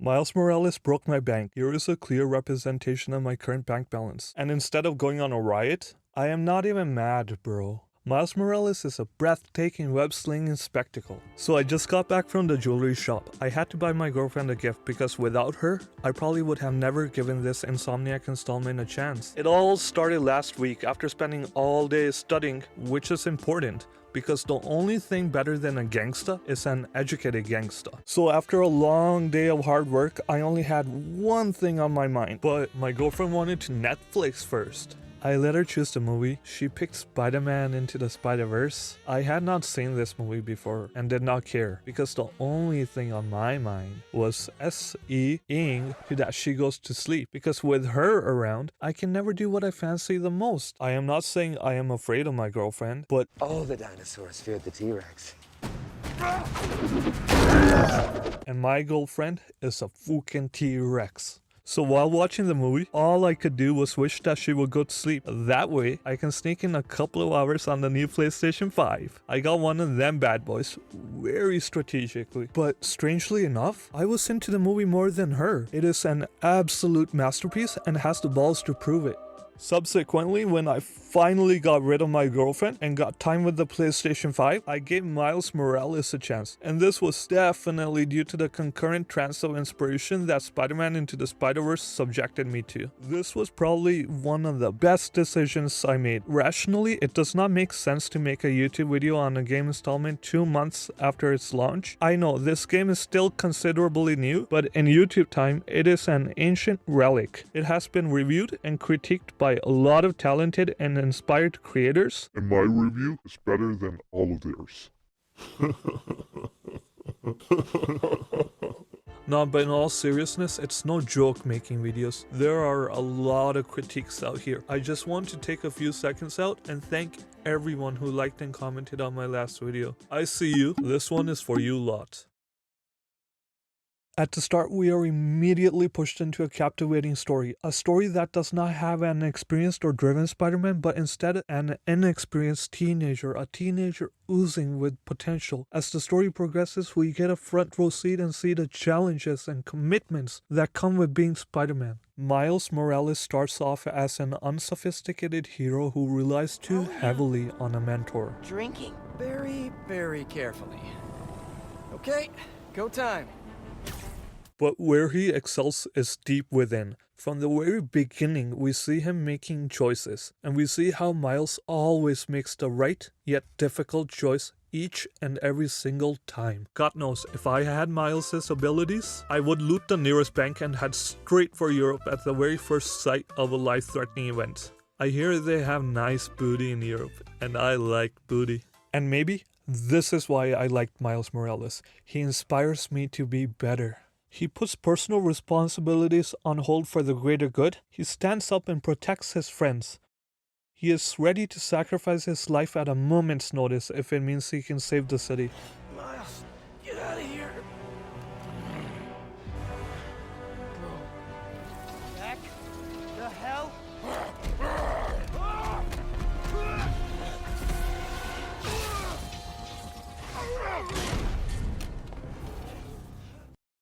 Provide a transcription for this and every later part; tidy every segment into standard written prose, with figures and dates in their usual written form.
Miles Morales broke my bank. Here is a clear representation of my current bank balance. And instead of going on a riot, I am not even mad, bro. Miles Morales is a breathtaking web-slinging spectacle. So I just got back from the jewelry shop. I had to buy my girlfriend a gift because without her, I probably would have never given this Insomniac installment a chance. It all started last week after spending all day studying, which is important, because the only thing better than a gangsta is an educated gangsta. So after a long day of hard work, I only had one thing on my mind, but my girlfriend wanted to Netflix first. I let her choose the movie. She picked Spiderman Into the Spider-Verse. I had not seen this movie before and did not care because the only thing on my mind was S.E.ing that she goes to sleep, because with her around, I can never do what I fancy the most. I am not saying I am afraid of my girlfriend, but all the dinosaurs feared the T-Rex. And my girlfriend is a fucking T-Rex. So while watching the movie, all I could do was wish that she would go to sleep. That way, I can sneak in a couple of hours on the new PlayStation 5. I got one of them bad boys very strategically. But strangely enough, I was into the movie more than her. It is an absolute masterpiece and has the balls to prove it. Subsequently, when I finally got rid of my girlfriend and got time with the PlayStation 5, I gave Miles Morales a chance. And this was definitely due to the concurrent trance of inspiration that Spider-Man Into the Spider-Verse subjected me to. This was probably one of the best decisions I made. Rationally, it does not make sense to make a YouTube video on a game installment 2 months after its launch. I know this game is still considerably new, but in YouTube time, it is an ancient relic. It has been reviewed and critiqued by a lot of talented and inspired creators. And my review is better than all of theirs. No, but in all seriousness, it's no joke making videos. There are a lot of critiques out here. I just want to take a few seconds out and thank everyone who liked and commented on my last video. I see you. This one is for you lot. At the start, we are immediately pushed into a captivating story. A story that does not have an experienced or driven Spider-Man, but instead an inexperienced teenager, a teenager oozing with potential. As the story progresses, we get a front row seat and see the challenges and commitments that come with being Spider-Man. Miles Morales starts off as an unsophisticated hero who relies too heavily on a mentor. Drinking very, very carefully. Okay, go time. But where he excels is deep within. From the very beginning, we see him making choices, and we see how Miles always makes the right yet difficult choice each and every single time. God knows, if I had Miles' abilities, I would loot the nearest bank and head straight for Europe at the very first sight of a life-threatening event. I hear they have nice booty in Europe, and I like booty. And maybe this is why I liked Miles Morales. He inspires me to be better. He puts personal responsibilities on hold for the greater good. He stands up and protects his friends. He is ready to sacrifice his life at a moment's notice if it means he can save the city. Miles, get out of here. Bro. Back the hell?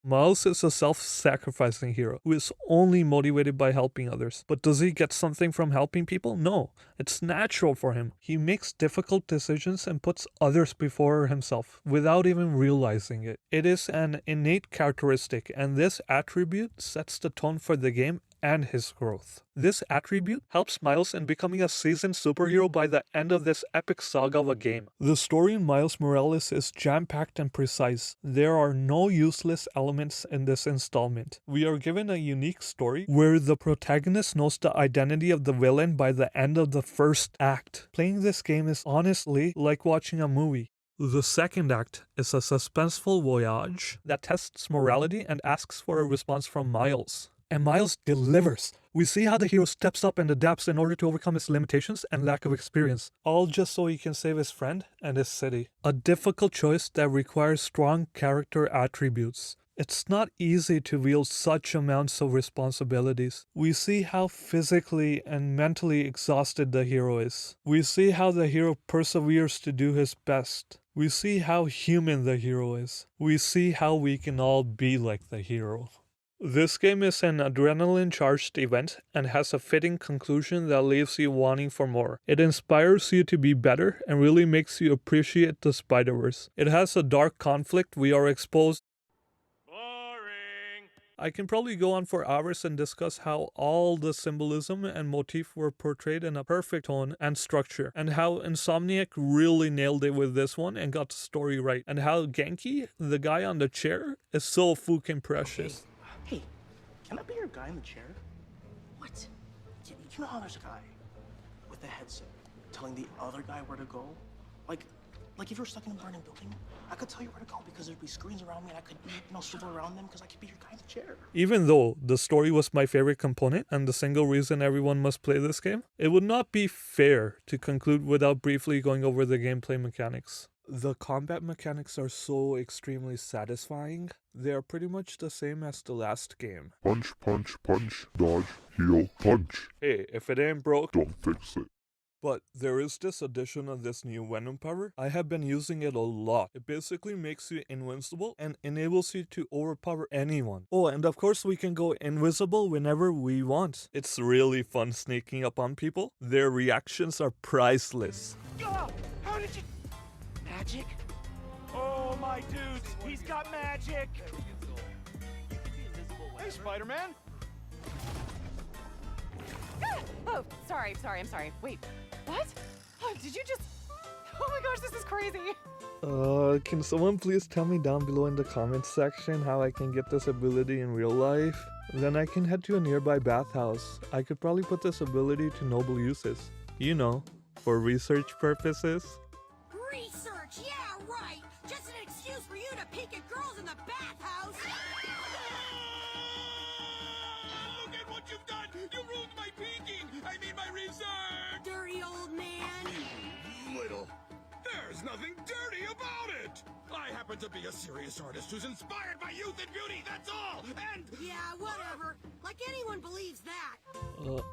Miles is a self-sacrificing hero who is only motivated by helping others. But does he get something from helping people? No, it's natural for him. He makes difficult decisions and puts others before himself without even realizing it. It is an innate characteristic, and this attribute sets the tone for the game and his growth. This attribute helps Miles in becoming a seasoned superhero by the end of this epic saga of a game. The story in Miles Morales is jam-packed and precise. There are no useless elements in this installment. We are given a unique story where the protagonist knows the identity of the villain by the end of the first act. Playing this game is honestly like watching a movie. The second act is a suspenseful voyage that tests morality and asks for a response from Miles. And Miles delivers. We see how the hero steps up and adapts in order to overcome his limitations and lack of experience, all just so he can save his friend and his city. A difficult choice that requires strong character attributes. It's not easy to wield such amounts of responsibilities. We see how physically and mentally exhausted the hero is. We see how the hero perseveres to do his best. We see how human the hero is. We see how we can all be like the hero. This game is an adrenaline-charged event and has a fitting conclusion that leaves you wanting for more. It inspires you to be better and really makes you appreciate the Spider-Verse. It has a dark conflict we are exposed. I can probably go on for hours and discuss how all the symbolism and motif were portrayed in a perfect tone and structure, and how Insomniac really nailed it with this one and got the story right, and how Genki, the guy on the chair, is so fucking precious. Hey, can I be your guy in the chair? What? You know how there's a guy with a headset telling the other guy where to go? Like if you're stuck in a burning building, I could tell you where to go because there'd be screens around me and I could, swivel around them because I could be your guy in the chair. Even though the story was my favorite component and the single reason everyone must play this game, it would not be fair to conclude without briefly going over the gameplay mechanics. The combat mechanics are so extremely satisfying. They are pretty much the same as the last game. Punch, punch, punch, dodge, heal, punch. Hey, if it ain't broke, Don't fix it. But there is this addition of this new Venom power. I have been using it a lot. It basically makes you invincible and enables you to overpower anyone. Oh, and of course we can go invisible whenever we want. It's really fun sneaking up on people. Their reactions are priceless. Oh, how did you... Magic? Oh, my dudes, he's got magic! Hey, Spider-Man! Oh, sorry, I'm sorry. Wait, what? Oh, did you just... Oh my gosh, this is crazy. Can someone please tell me down below in the comments section how I can get this ability in real life? Then I can head to a nearby bathhouse. I could probably put this ability to noble uses. You know, for research purposes. Research, yeah, right. Just an excuse for you to peek at girls in the bathhouse. Look at what you've done! You ruined my peeking! I mean my research! Dirty old man. Little. There's nothing dirty about it! I happen to be a serious artist who's inspired by youth and beauty, that's all! And... Yeah, whatever. Like anyone believes that.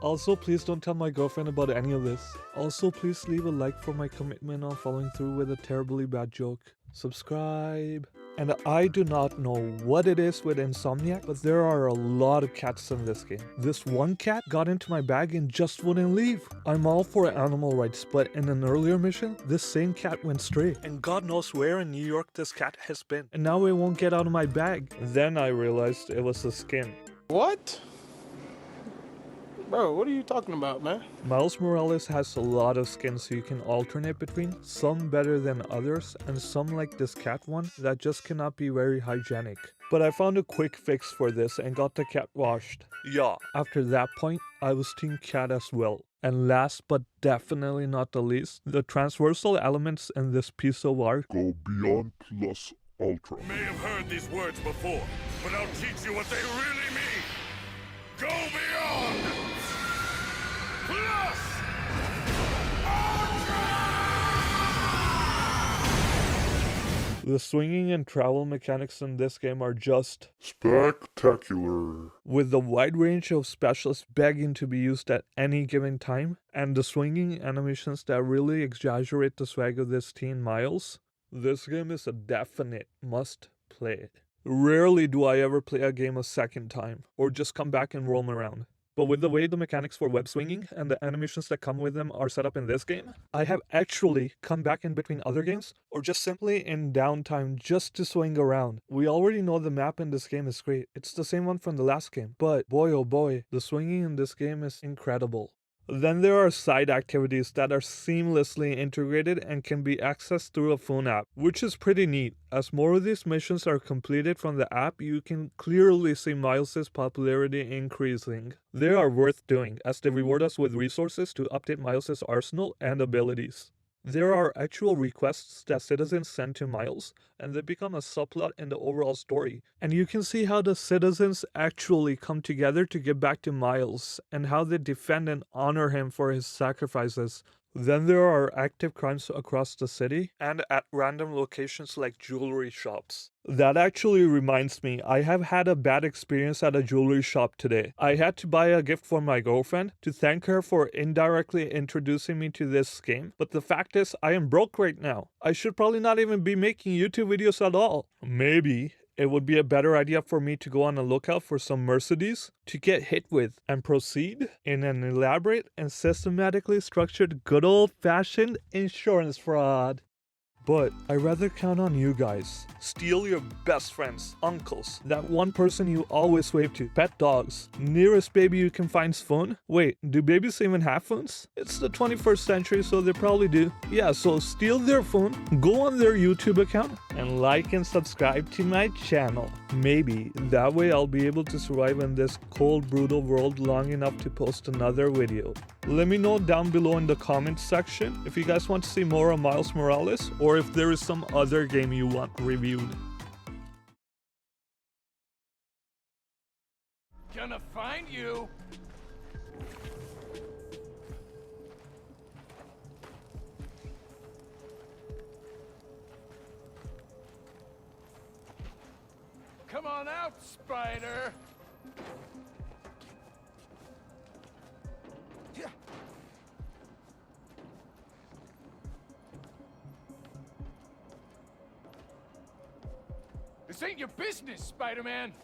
Also, please don't tell my girlfriend about any of this. Also, please leave a like for my commitment on following through with a terribly bad joke. Subscribe. And I do not know what it is with Insomniac, but there are a lot of cats in this game. This one cat got into my bag and just wouldn't leave. I'm all for animal rights, but in an earlier mission, this same cat went stray. And God knows where in New York this cat has been. And now it won't get out of my bag. Then I realized it was a skin. What? Bro, what are you talking about, man? Miles Morales has a lot of skins you can alternate between, some better than others, and some like this cat one that just cannot be very hygienic. But I found a quick fix for this and got the cat washed. Yeah, after that point, I was team cat as well. And last but definitely not the least, the transversal elements in this piece of art Go beyond plus ultra. May have heard these words before, but I'll teach you what they really mean. Go beyond! Plus! The swinging and travel mechanics in this game are just Spectacular. with the wide range of specials begging to be used at any given time, and the swinging animations that really exaggerate the swag of this teen Miles, this game is a definite must play. Rarely do I ever play a game a second time, or just come back and roam around. But with the way the mechanics for web swinging and the animations that come with them are set up in this game, I have actually come back in between other games, or just simply in downtime just to swing around. We already know the map in this game is great. It's the same one from the last game, but boy oh boy, the swinging in this game is incredible. Then there are side activities that are seamlessly integrated and can be accessed through a phone app, which is pretty neat. As more of these missions are completed from the app, you can clearly see Miles' popularity increasing. They are worth doing, as they reward us with resources to update Miles' arsenal and abilities. There are actual requests that citizens send to Miles, and they become a subplot in the overall story. And you can see how the citizens actually come together to get back to Miles, and how they defend and honor him for his sacrifices. Then there are active crimes across the city, and at random locations like jewelry shops. That actually reminds me, I have had a bad experience at a jewelry shop today. I had to buy a gift for my girlfriend to thank her for indirectly introducing me to this game, but the fact is I am broke right now. I should probably not even be making YouTube videos at all. Maybe it would be a better idea for me to go on a lookout for some Mercedes to get hit with and proceed in an elaborate and systematically structured good old-fashioned insurance fraud. But I'd rather count on you guys. Steal your best friends, uncles, that one person you always wave to, pet dogs, nearest baby you can find's phone. Wait, do babies even have phones? It's the 21st century, so they probably do. Yeah, so steal their phone, go on their YouTube account, and like and subscribe to my channel. Maybe that way I'll be able to survive in this cold, brutal world long enough to post another video. Let me know down below in the comments section if you guys want to see more of Miles Morales or if there is some other game you want reviewed. Gonna find you. Come on out, Spider. This ain't your business, Spider-Man!